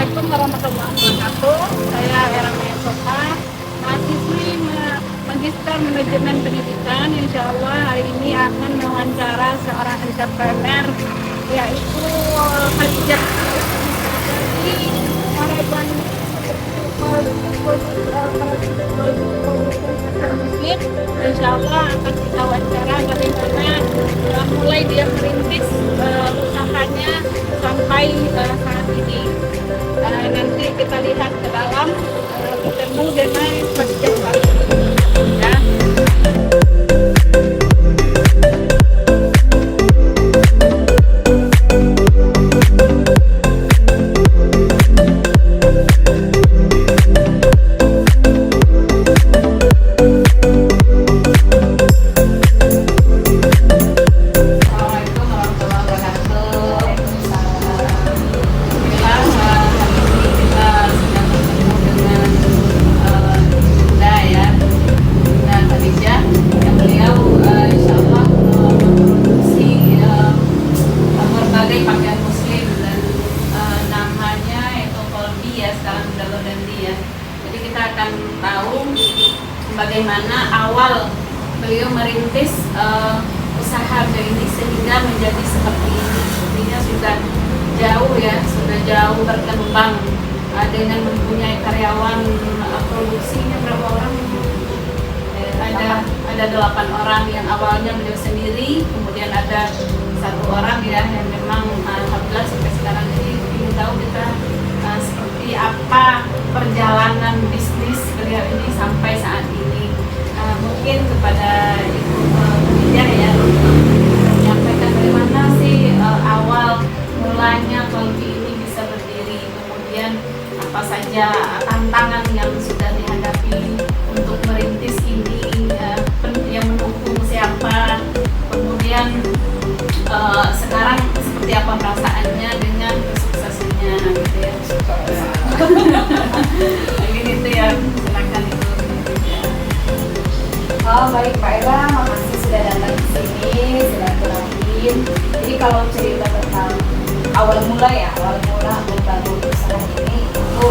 Assalamualaikum warahmatullahi wabarakatuh. Saya Era Maya Soka, mahasiswi Magister Manajemen Pendidikan. Insya Allah hari ini akan mewawancara seorang entrepreneur, yaitu Khadijah dari Manajemen Muslim. Insya Allah akan kita wawancara bagaimana mulai dia merintis usahanya sampai saat ini. Nanti kita lihat ke dalam, bertemu dengan Mas Jafar. Ya. Bagaimana awal beliau merintis usaha ini sehingga menjadi seperti ini. Sepertinya sudah jauh ya, sudah jauh berkembang dengan mempunyai karyawan. Produksinya berapa orang? Ada 8 orang yang awalnya beliau sendiri, kemudian ada 1 orang ya yang memang alhamdulillah sampai sekarang ini ingin tahu kita seperti apa perjalanan bisnis beliau ini sampai saat ini. Mungkin kepada Ibu Khadijah ya, menyampaikan bagaimana sih awal mulanya Kolbi ini bisa berdiri, kemudian apa saja tantangan yang sudah dihadapi untuk merintis ini, yang mendukung siapa, kemudian sekarang seperti apa perasaannya dengan kesuksesannya gitu ya. Mungkin itu ya, silakan Ibu. Oh baik Pak Era, makasih sudah datang ke sini, silaturahim. Jadi kalau cerita tentang awal mula aku bangun usaha ini itu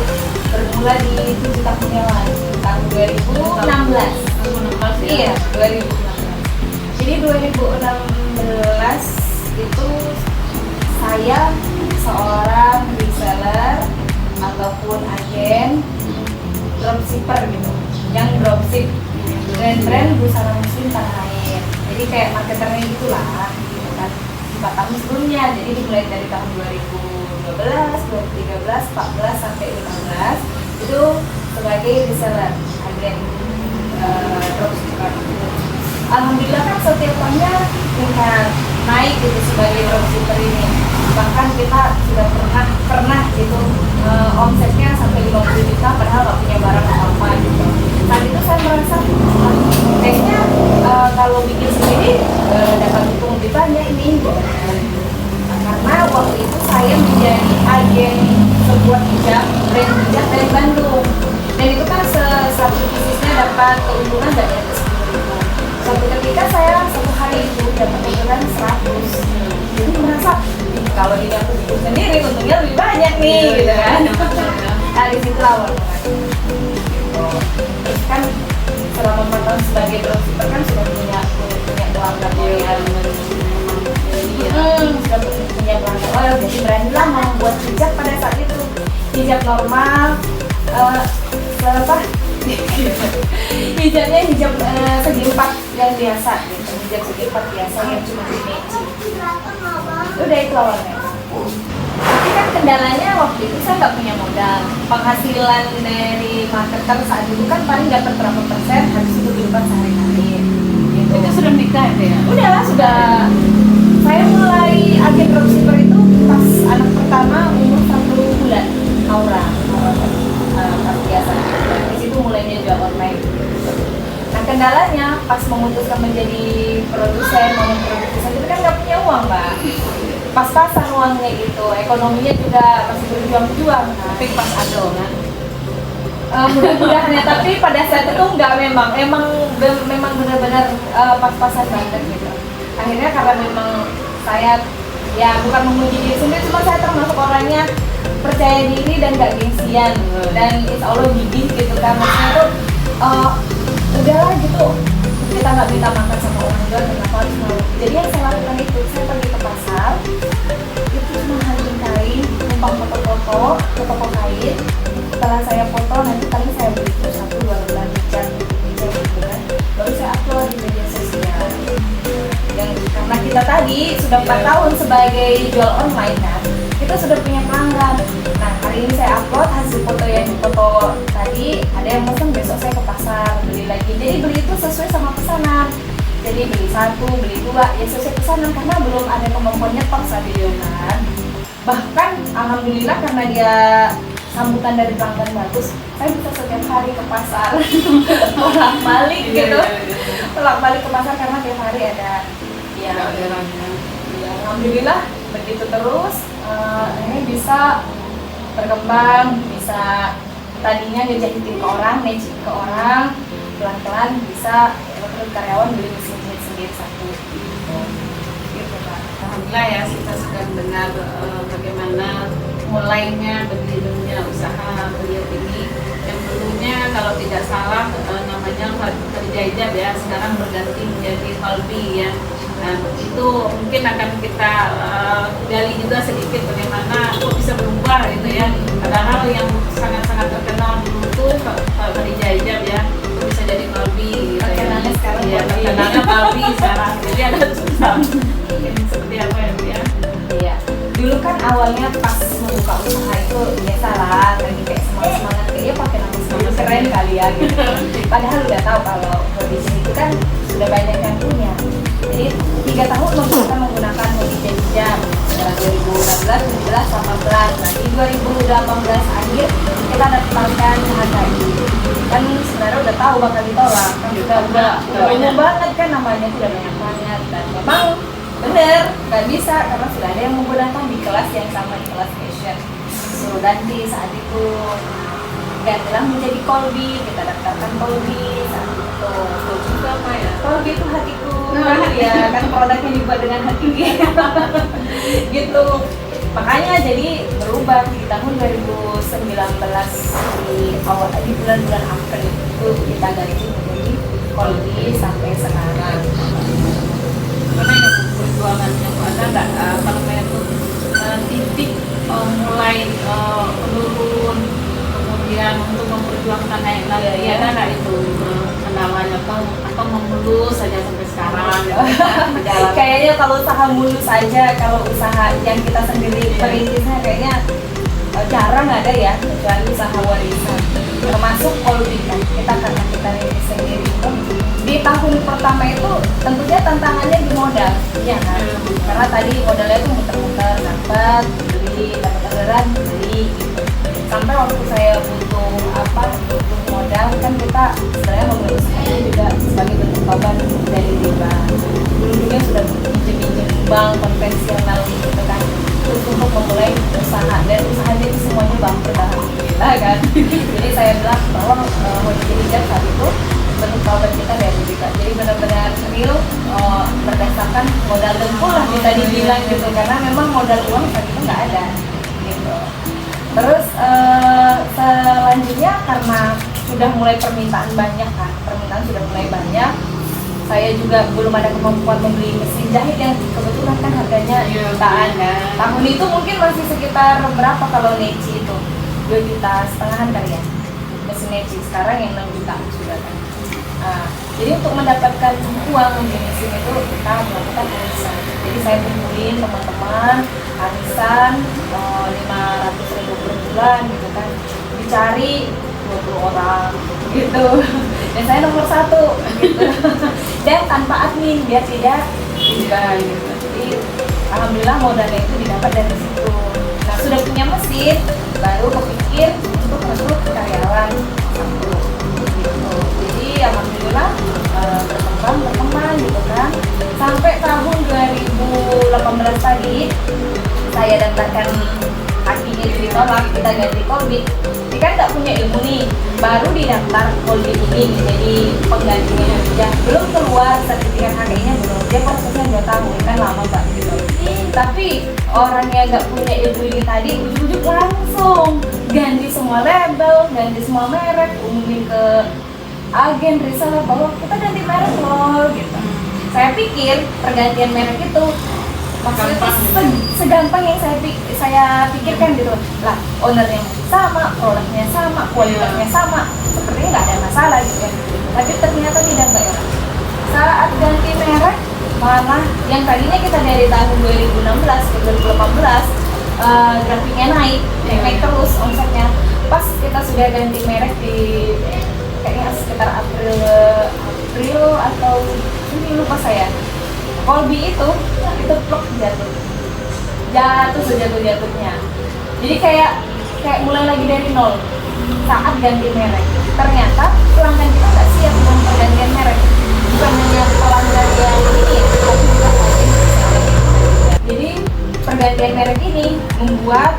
bermula di 7 tahun yang lalu, tahun 2016. Iya, 2016. Jadi 2016 itu saya seorang reseller ataupun agen dropshipper gitu, yang dropship tren busana muslim tanah air. Jadi kayak marketernya gitulah gitu kan. 4 tahun sebelumnya, jadi dimulai dari tahun 2012, 2013, 14 sampai 15 itu sebagai reseller agen dropshipper. Alhamdulillah kan setiap tahunnya dengan naik gitu sebagai dropshipper ini. Bahkan kita sudah pernah gitu omsetnya sampai 50 juta padahal nggak punya barang apa-apa gitu. Saat itu saya merasa kayaknya kalau bikin sendiri dapat untung lebih banyak ini gitu. Karena waktu itu saya menjadi agen sebuah hijab, brand hijab dari Bandung, dan itu kan satu bisnisnya dapat keuntungan dari atas 10.000. Suatu ketika saya satu hari itu dapat keuntungan 100. Jadi merasa kalau ini aku bikin sendiri untungnya lebih banyak nih gitu kan. Dari situ awal kan selama 4 tahun sebagai dropshipper kan sudah punya pelanggan loyal, sudah punya pelanggan loyal, jadi beranilah membuat hijab pada saat itu. Hijab normal, hijabnya hijab segi 4 yang biasa gitu, hijab segi 4 biasa yang cuma di matching. Udah itu awalnya. Tapi kan kendalanya waktu itu saya nggak punya modal. Penghasilan dari marketer saat itu kan paling dapat berapa persen, habis itu kehidupan sehari-hari. Gitu. Itu sudah menikah ya? Udah. Saya mulai agen dropshipper itu pas anak pertama umur 1 bulan, Aura biasa. Di situ mulainya jual online. Nah kendalanya pas memutuskan menjadi produsen, mau memproduksi itu kan nggak punya uang, Mbak. Pas-pasan uangnya gitu, ekonominya juga masih berjuang-juang. Tapi pas ada kan? Mudah-mudahan ya, tapi pada saat itu enggak, memang benar-benar pas-pasan banget gitu. Akhirnya karena memang saya ya bukan memuji diri sendiri, cuma saya termasuk orangnya percaya diri dan gak gengsian, dan insya Allah gigih gitu kan. Maksudnya tuh udahlah gitu, kita nggak minta makan sama orang jual, kenapa harus mau. Jadi yang saya lakukan itu, saya pergi ke pasar, itu cuma hunting kain, numpang foto-foto ke toko kain. Setelah saya foto, nanti paling saya beli itu 1-2 lembar dicat gitu kan, baru saya upload di media sosial. Dan karena kita tadi sudah 4 tahun sebagai jual online kan, kita sudah punya pelanggan. Nah, hari ini saya upload hasil foto yang foto tadi, ada yang pesen, besok saya ke pasar beli lagi. Jadi beli itu sesuai sama pesanan. Jadi beli 1, beli 2, ya sesuai pesanan, karena belum ada kemampuan nyetok saat itu kan. Bahkan alhamdulillah karena dia sambutan dari pelanggan bagus, saya bisa setiap hari ke pasar bolak-balik gitu, bolak-balik ke pasar karena tiap hari ada ya orderannya. Ya, alhamdulillah begitu terus. Ini bisa berkembang, bisa tadinya ngejahitin ke orang, matching ke orang, pelan-pelan bisa rekrut karyawan, beli mesin jahit sendiri 1 gitu Pak. Alhamdulillah ya, kita sudah mendengar bagaimana mulainya berdirinya usaha beliau ini, yang dulunya kalau tidak salah namanya Khadijah Hijab ya, sekarang berganti menjadi Qalbi ya. Nah, itu mungkin akan kita gali juga sedikit bagaimana kok bisa berubah gitu ya. Padahal yang sangat-sangat terkenal dulu itu Khadijah Hijab ya, itu bisa jadi Qalbi gitu ya. Terkenalnya sekarang ya, Qalbi. terkenalnya Qalbi sekarang. Jadi ada susah. Mungkin seperti apa ya Bu ya? Iya. Dulu kan awalnya pas membuka usaha itu biasalah, lagi kayak semangat kayaknya pakai nama sendiri keren kali ya gitu. Padahal udah tahu kalau Khadijah itu kan sudah banyak yang punya. Jadi 3 tahun kita menggunakan Khadijah Hijab dalam 2016, 17, 18. Nah di 2018 akhir kita daftarkan HKI. Kan sebenarnya udah tahu bakal ditolak, kan udah umum banget kan namanya, udah banyak banget, dan memang bener nggak bisa karena sudah ada yang menggunakan di kelas yang sama, di kelas fashion. So nanti saat itu gantilah menjadi Qalbi, kita daftarkan Qalbi saat itu. Itu apa ya? Qalbi itu hatiku, ya kan produknya dibuat dengan hati gitu. Makanya jadi berubah di tahun 2019 di awal, di bulan-bulan April itu kita ganti menjadi Qalbi sampai sekarang. Karena ya perjuangannya tuh ada nggak apa namanya tuh titik mulai menurun, kemudian untuk memperjuangkan naik lagi ada nggak itu kendalanya atau memulus saja sampai sekarang jalan. Kayaknya kalau usaha mulus saja, kalau usaha yang kita sendiri perintisnya kayaknya jarang ada ya, kecuali usaha warisan. Termasuk Qalbi kan, kita karena kita rintis sendiri itu di tahun pertama itu tentunya tantangannya di modal, ya kan? Karena tadi modalnya itu muter-muter, dapat beli, dapat orderan beli gitu. Sampai waktu saya butuh modal kan, kita sebenarnya mengurusnya juga sebagai bentuk tobat dari riba. Dulunya sudah pinjam bank konvensional gitu kan, terus untuk memulai usaha, dan usahanya itu semuanya bangkrut alhamdulillah kan. Jadi saya bilang bahwa Khadijah Hijab saat itu bentuk taubat kita dari riba. Jadi benar-benar real berdasarkan modal dengkul lah bisa dibilang gitu, karena memang modal uang saat itu nggak ada gitu. Terus selanjutnya karena sudah mulai permintaan banyak kan, permintaan sudah mulai banyak, saya juga belum ada kemampuan membeli mesin jahit yang kebetulan kan harganya jutaan. Tahun itu mungkin masih sekitar berapa kalau Neci itu 2,5 juta kali ya mesin Neci, sekarang yang 6 juta sudah kan. Nah, jadi untuk mendapatkan uang di mesin itu kita melakukan arisan. Jadi saya kumpulin teman-teman arisan 500.000 per bulan gitu kan, dicari 20 orang gitu, dan saya nomor 1 gitu. Dan tanpa admin biar tidak riba gitu. Jadi alhamdulillah modalnya itu didapat dari situ. Nah sudah punya mesin, baru kepikir untuk rekrut karyawan 1 gitu. Jadi alhamdulillah berkembang gitu kan, sampai tahun 2018 tadi saya daftarkan kakinya gantinya itu ditolak, kita ganti Kolbi. Ini kan nggak punya ilmu nih, baru didaftar Kolbi ini jadi penggantinya aja, belum keluar sertifikat HKI-nya belum, dia prosesnya 2 tahun kan lama Mbak gitu. Tapi orang yang nggak punya ilmu ini tadi ujuk-ujuk langsung ganti semua label, ganti semua merek, umumin ke agen reseller bahwa kita ganti merek loh gitu. Saya pikir pergantian merek itu maksudnya segampang yang saya pikirkan gitu lah, ownernya sama, produknya sama, kualitasnya sama, sepertinya nggak ada masalah gitu kan. Tapi ternyata tidak Mbak Era. Saat ganti merek malah yang tadinya kita dari tahun 2016 ke 2018 grafiknya naik terus omsetnya. Pas kita sudah ganti merek di kayaknya sekitar April atau ini lupa saya, Kolbi itu plok jatuh sejatuh-jatuhnya. Jadi kayak mulai lagi dari nol saat ganti merek. Ternyata pelanggan kita nggak siap dengan pergantian merek. Bukan hanya pelanggan yang ini, tapi juga jadi pergantian merek ini membuat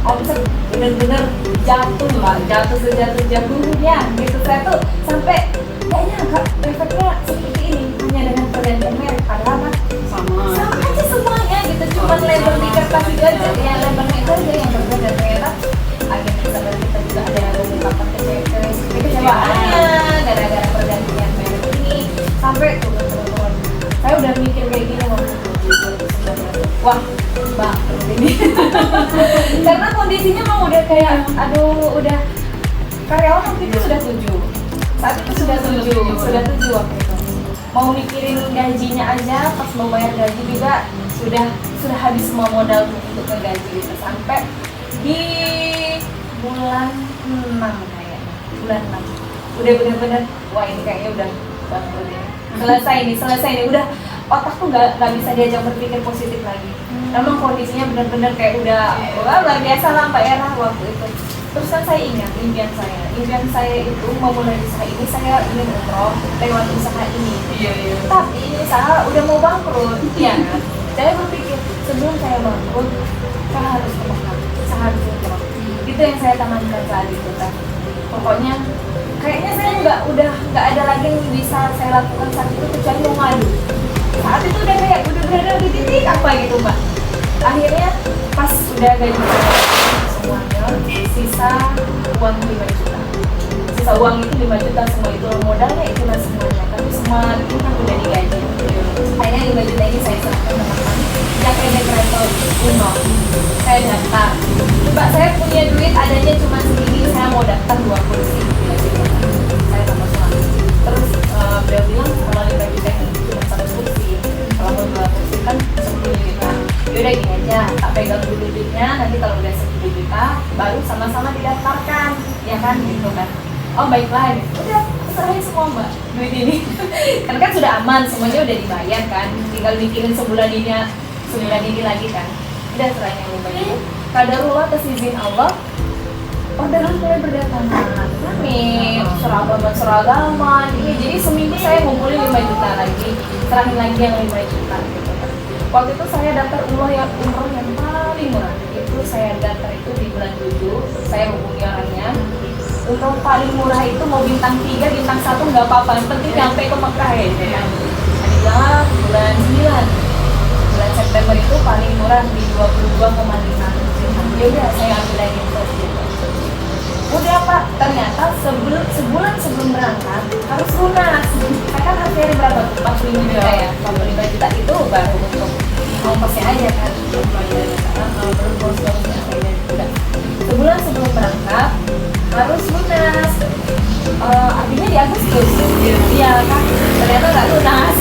omset benar-benar jatuh lah, jatuh sejatuh-jatuhnya gitu. Saya tuh sampai nggak nyangka efeknya seperti ini hanya dengan pergantian merek, padahal kan sama aja semuanya gitu, cuma label di kertas itu aja, ya labelnya itu aja yang berbeda. Ternyata agen reseller kita juga ada yang mengungkapkan kekecewaannya gara-gara pergantian merek ini sampai turun. Saya udah mikir kayak gini waktu itu, wah Mbak ini karena kondisinya mau udah kayak udah karyawan waktu itu sudah 7 saat itu sudah 7 waktu itu, mau mikirin gajinya aja, pas mau bayar gaji juga sudah habis semua modal untuk ngegaji gitu. Sampai di bulan 6 kayaknya, bulan 6 udah bener-bener wah ini kayaknya udah bangkrut ini, selesai nih, udah otak tuh nggak bisa diajak berpikir positif lagi. Memang kondisinya benar-benar kayak udah luar biasa lah Mbak Era waktu itu. Terus kan saya ingat impian saya itu mau mulai usaha ini, saya ingin umroh lewat usaha ini. Iya. Tapi ini usaha udah mau bangkrut, ya kan? Saya berpikir sebelum saya bangkrut, saya harus ke Mekah, saya harus umroh. Itu yang saya tanamkan saat itu kan. Pokoknya kayaknya saya udah nggak ada lagi yang bisa saya lakukan saat itu kecuali mau ngadu. Saat itu udah berada di titik apa gitu Mbak. Akhirnya pas udah gaji semuanya, sisa uang 5 juta. Sisa uang itu 5 juta, semua itu modalnya itulah semuanya. Tapi semua itu kan udah digaji. Akhirnya 5 juta ini saya serahkan teman-teman yang kayak travel Uno. Saya daftar. Mbak, saya punya duit adanya cuma segini, saya mau daftar 2 kursi. Saya sama suami. Terus beliau bilang kalau 5 juta ini cuma 1 kursi, kalau mau 2 kursi kan 10 juta. Yaudah gini aja, tak pegang dulu duitnya, nanti kalau udah 10 juta baru sama-sama didaftarkan, ya kan gitu kan. Oh baiklah, udah serahin semua Mbak duit ini. Karena kan sudah aman, semuanya udah dibayar kan, tinggal mikirin sebulan ini lagi kan. Udah serahin yang 5 juta. Qadarullah atas izin Allah, orderan mulai berdatangan. Amin. Seragaman. Jadi seminggu saya ngumpulin 5 juta lagi, serahin lagi yang 5 juta gitu kan. Waktu itu saya daftar umroh yang paling murah. Itu saya daftar itu di bulan 7. Saya hubungi orangnya. Umroh paling murah itu mau bintang 3, bintang 1 nggak apa-apa. Yang penting nyampe ke Mekah ya. Tadi bilang bulan 9. Bulan September itu paling murah di 22,5. Ya udah saya ambil lagi gitu. Udah Pak, ternyata sebulan sebelum berangkat harus lunas. Saya kan harus dari berapa tuh? 45 juta ya. 45 juta itu baru untuk ongkosnya aja kan. Udah. Sebulan sebelum berangkat harus lunas. Artinya di Agustus. Iya kan? Ternyata nggak lunas.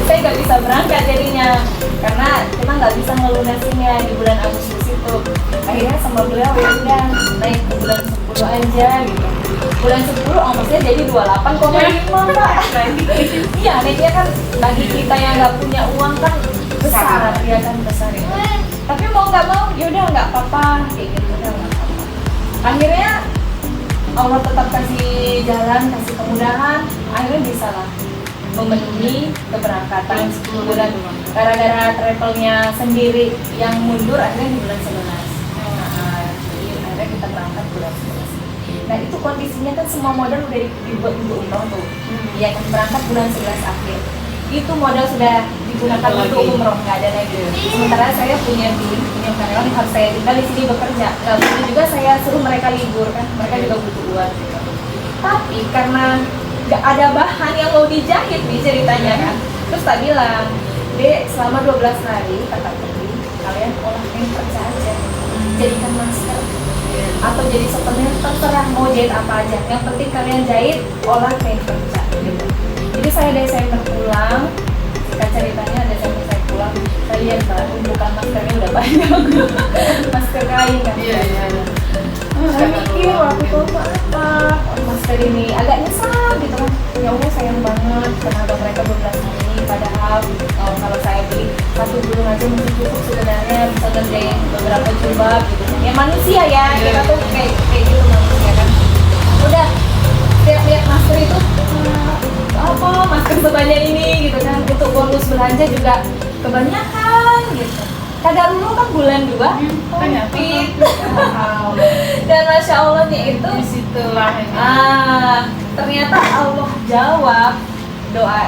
Saya nggak bisa berangkat jadinya karena kita nggak bisa ngelunasinya di bulan Agustus itu. Akhirnya sama beliau ya udah naik ke bulan 10 aja gitu. Bulan 10 ongkosnya jadi 28,5 Pak. Iya, naiknya kan bagi kita yang nggak punya uang kan besar ya kan, besar ya. Tapi mau nggak mau yaudah nggak apa-apa kayak gitu, udah nggak apa-apa. Akhirnya Allah tetap kasih jalan, kasih kemudahan, akhirnya bisa lah memenuhi keberangkatan 10 bulan. Gara-gara travelnya sendiri yang mundur akhirnya di bulan 11. sampai kita berangkat bulan 11. Nah itu kondisinya kan semua modal udah dibuat untuk umroh tuh. Iya kan, berangkat bulan 11 akhir. Itu modal sudah digunakan untuk umroh, nggak ada lagi. Sementara saya punya tim, punya karyawan yang harus saya tinggal di sini bekerja. Nggak begitu juga saya suruh mereka libur kan, mereka juga butuh uang. Gitu. Tapi karena nggak ada bahan yang mau dijahit nih ceritanya kan, terus tak bilang, Dek, selama 12 hari kata pergi, kalian olah kain perca aja, jadikan masker atau jadi souvenir, terserah mau jahit apa aja, yang penting kalian jahit olah kain perca gitu. Jadi saya Desember pulang, jika ceritanya Desember saya pulang, saya lihat bukan maskernya udah banyak, masker kain kan. Saya mikir waktu itu apa masker ini agak nyesal gitu kan, ya Allah sayang banget tenaga mereka 12 hari, padahal kalau saya beli satu burung aja mungkin cukup sebenarnya bisa ngerjain beberapa jilbab gitu kan. Ya manusia ya, kita tuh kayak gitu manusia kan. Udah setiap lihat masker itu apa masker sebanyak ini gitu kan, untuk bonus belanja juga kebanyakan gitu. Kadang dulu kan bulan 2 Covid. Dan Masya Allahnya itu disitulah ini. Ternyata Allah jawab doa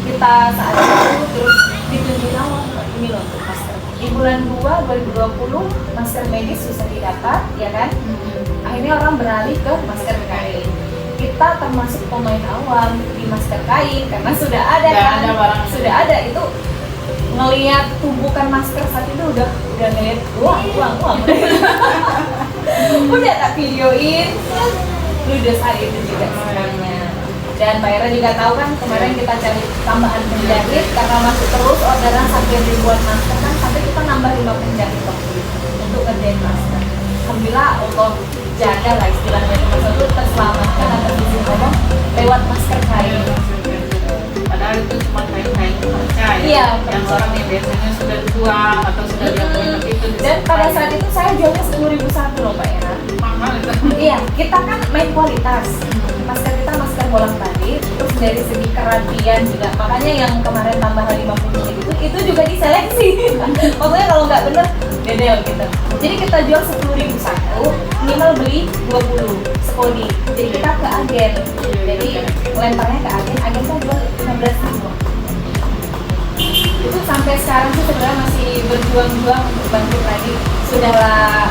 kita saat itu, terus ditunjuk Allah ini loh untuk masker. Di bulan 2 2020 masker medis susah didapat ya kan. Akhirnya orang beralih ke masker kain. Kita termasuk pemain awal di masker kain karena sudah ada kan, sudah ada itu. Ngelihat tumpukan masker saat itu udah ngeliat uang udah tak videoin, ludes hari itu juga sebenarnya. Dan Mbak Era juga tahu kan kemarin kita cari tambahan penjahit karena masih terus orderan sampai ribuan masker kan, sampai kita nambah 5 penjahit waktu itu untuk ngerjain masker. Alhamdulillah Allah jaga lah istilahnya, masker itu terselamatkan atas izin Allah lewat masker kain. Padahal itu cuma kain-kain perca ya, Iya, yang orang yang biasanya sudah dijual atau sudah diapain itu. Dan pada saat itu saya jualnya 10.000 satu loh Mbak Era. Mahal itu. Iya, kita kan main kualitas. Masker kita masker bolang tadi, terus dari segi kerapian juga. Makanya yang kemarin tambahan 50 itu juga diseleksi. Maksudnya kalau nggak bener, dedel gitu. Jadi kita jual 10.000 satu, minimal beli 20 sekodi. Jadi kita ke agen. Jadi lemparnya ke agen kan jual 15.000. Itu sampai sekarang sih sebenarnya masih berjuang-juang untuk bangkit lagi. Sudahlah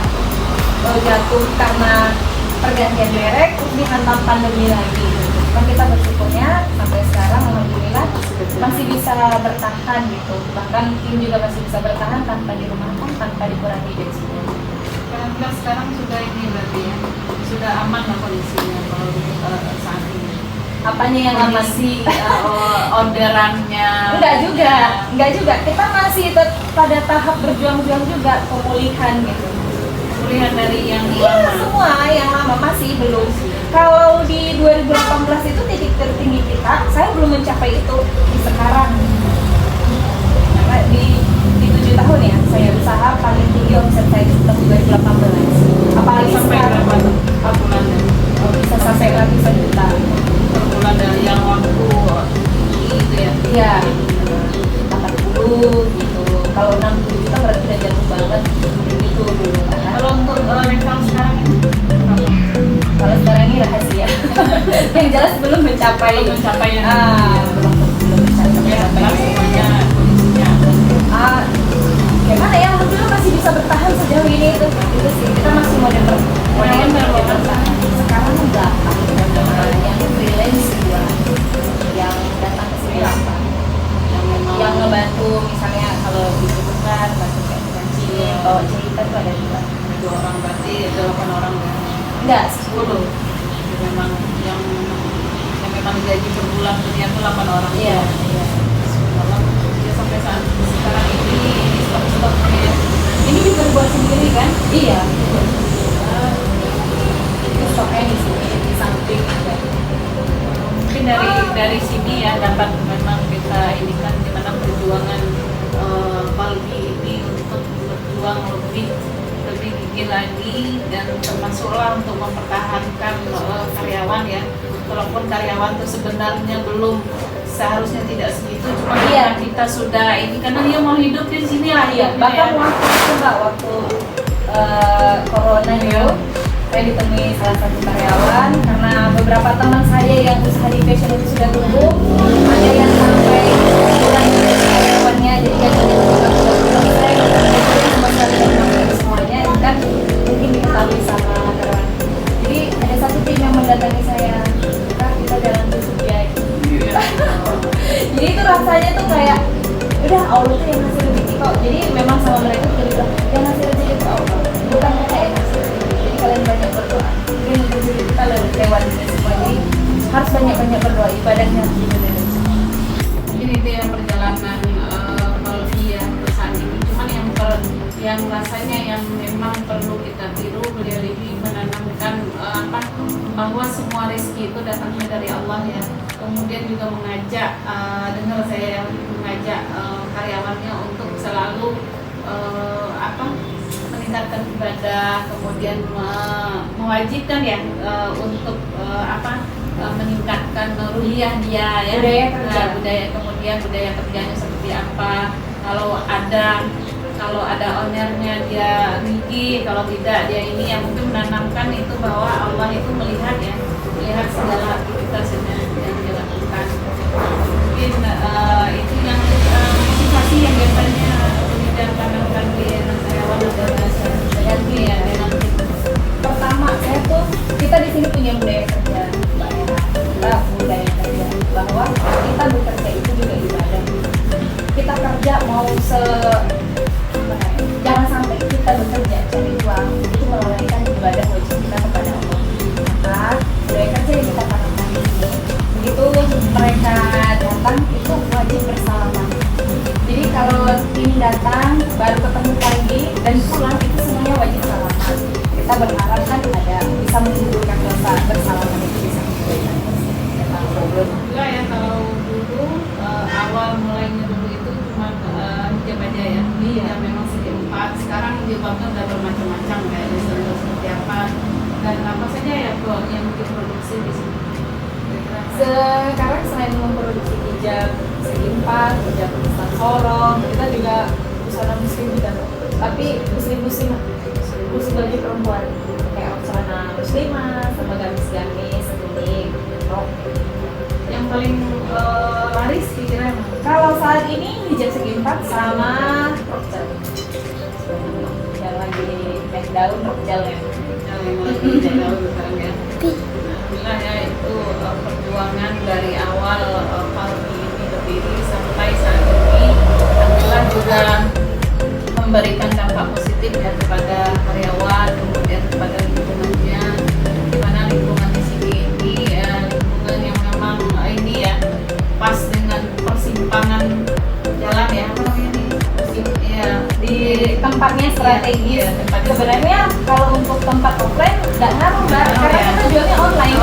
jatuh karena pergantian merek, terus dihantam pandemi lagi. Dan kita bersyukurnya sampai sekarang alhamdulillah masih bisa bertahan gitu. Bahkan tim juga masih bisa bertahan tanpa dirumahkan, tanpa dikurangi gaji. Karena sekarang sudah ini berarti ya, sudah aman lah kondisinya kalau saat ini. Apanya yang aman sih orderannya? Enggak juga. Kita masih pada tahap berjuang-juang juga pemulihan gitu. Pemulihan dari yang Iya, semua yang lama masih belum. Kalau di 2018 itu titik tertinggi kita, saya belum mencapai itu di sekarang. Karena di 7 tahun ya, saya usaha paling tinggi omset saya itu tahun 2018. Apalagi sampai sekarang berapa bulan ya? bisa sampai ratusan juta. Per bulan dari yang waktu itu ya? Iya, 80 gitu. Kalau 60 juta berarti udah jatuh banget. Begitu dulu kan. Kalau untuk level sekarang ini berapa? Kalau sekarang ini rahasia. Yang jelas belum mencapai Belum mencapai yang belum mencapai ya, apa yang semuanya kondisinya gimana ya, alhamdulillah masih bisa bertahan sejauh ini itu sih. Kita masih modern bertahan. Sekarang enggak, yang freelance juga, yang datang ke sini apa, yang ngebantu misalnya kalau dibutuhkan bantu kayak ngaji, bawa cerita tuh ada juga. 2 orang berarti 8 orang ya? Enggak, 10. Memang yang memang gaji per bulan punya itu 8 orang. Iya. Kalau ya sampai saat sekarang ini stok-stoknya ya. Ini juga buat sendiri kan? Iya. Ini stoknya di sini, di samping ada. Mungkin dari sini ya dapat memang kita ini kan gimana perjuangan Palgi ini untuk berjuang lebih gigih lagi, dan termasuklah untuk mempertahankan karyawan ya, walaupun karyawan itu sebenarnya belum seharusnya tidak segitu, cuma karena kita sudah ini karena dia mau hidup di sini lah ya. Bahkan waktu corona itu, saya ditemui salah satu karyawan karena beberapa teman saya yang usaha di fashion itu sudah tumbuh, ada yang sampai bulan karyawannya, jadi kan semuanya kan mungkin diketahui sama karyawan. Jadi ada satu tim yang mendatangi saya, Kak, kita jalan tusuk ya. Jadi itu rasanya tuh kayak udah Allah tuh yang ngasih rezeki kok. Jadi memang sama mereka udah bilang yang ngasih rezeki itu Allah, bukan kita yang ngasih rezeki. Jadi kalian banyak berdoa, mungkin rezeki kita lewat ini semua. Jadi harus banyak berdoa, ibadahnya gitu deh. Mungkin itu ya perjalanan Malvia perusahaan ini. Cuman yang rasanya yang memang perlu kita tiru, beliau ini menanamkan bahwa semua rezeki itu datangnya dari Allah ya. Kemudian juga mengajak, dengar saya mengajak karyawannya untuk selalu meningkatkan ibadah, kemudian mewajibkan ya untuk meningkatkan ruhiyah dia ya, budaya kerjanya seperti apa. Kalau ada ownernya dia gigih, kalau tidak dia ini yang mungkin menanamkan itu bahwa Allah itu melihat segala aktivitas yang dilakukan. Mungkin itu yang motivasi yang biasanya tidak tanamkan di karyawan adalah ganti ya dengan Pertama, kita di sini punya budaya kerja, Mbak Ena. Kita budaya kerja bahwa kita bekerja itu juga ibadah. Kita kerja mau jangan sampai kita bekerja cari uang itu melalaikan ibadah wajib kita kepada Allah. Maka budaya kerja yang kita tanamkan di sini, begitu mereka datang itu wajib bersalaman. Jadi kalau tim datang baru ketemu lagi dan pulang itu semuanya wajib salaman. Kita berharap kan ada bisa menggugurkan dosa, bersalaman itu bisa menggugurkan dosa. Alhamdulillah ya, kalau dulu awal mulainya dulu itu cuma hijab aja ya. Ya memang segi 4. Sekarang hijabnya udah bermacam-macam kayak desain seperti apa dan apa saja ya yang diproduksi di sini. Sekarang selain memproduksi hijab segi 4, hijab Islam sorong, kita juga busana muslim juga. Tapi muslim bagi perempuan kayak celana muslimah sama gamis kuning, rok. Yang paling laris kira-kira kalau saat ini hijab segi 4 sama rok gel. Yang lagi naik daun rok gel ya. yang lagi jauh sekarang ya. Alhamdulillah ya, itu perjuangan dari awal Palvi ini berdiri sampai saat ini. Alhamdulillah juga memberikan dampak positif ya kepada karyawan, kemudian kepada lingkungannya, di mana lingkungan di sini ini lingkungan yang memang ini ya pas dengan persimpangan jalan ya, apa namanya nih? Di tempatnya strategis. Ya, tempatnya sebenarnya kalau untuk tempat offline nggak ngaruh Mbak, karena ya. kita jualnya online.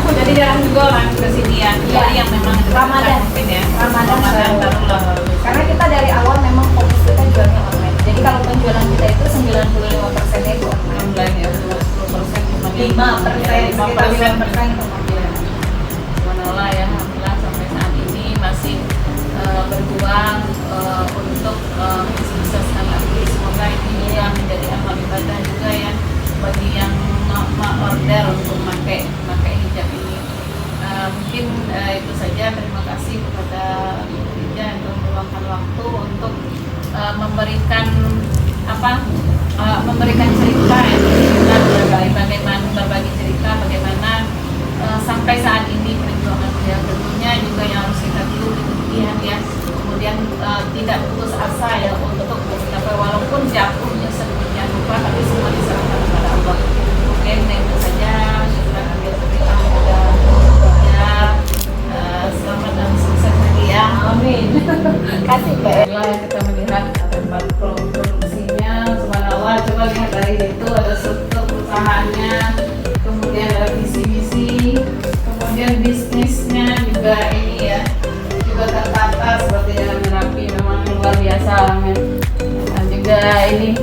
Jadi jarang juga orang ke sini ya. Jadi yang memang Ramadan mungkin ya. Ramadan taruhlah. Karena kita dari awal memang fokus kita jualnya online. Jadi kalau penjualan kita itu 95% itu online. Online ya, 10% cuma 5% itu Subhanallah ya, alhamdulillah sampai saat ini masih berjuang untuk mensukseskan lagi. Semoga ini yang menjadi amal ibadah juga ya bagi yang order untuk pakai hijab ini. Mungkin itu saja. Terima kasih kepada Ija untuk meluangkan waktu untuk memberikan cerita ya, berbagi cerita bagaimana sampai saat ini perjuangan beliau. Tentunya juga yang harus kita tiru kemudian ya, kemudian tidak putus asa ya untuk mencapai walaupun jatuhnya sedemikian rupa, tapi semua diserahkan kepada Allah. Mungkin itu saja. Selamat dan sukses lagi ya. Amin. Kasih Mbak. Kita melihat tempat produksinya, subhanallah. Coba lihat dari itu ada struktur perusahaannya, kemudian ada visi-misi, kemudian bisnisnya juga ini ya, juga tertata seperti yang rapi, memang luar biasa. Dan juga ini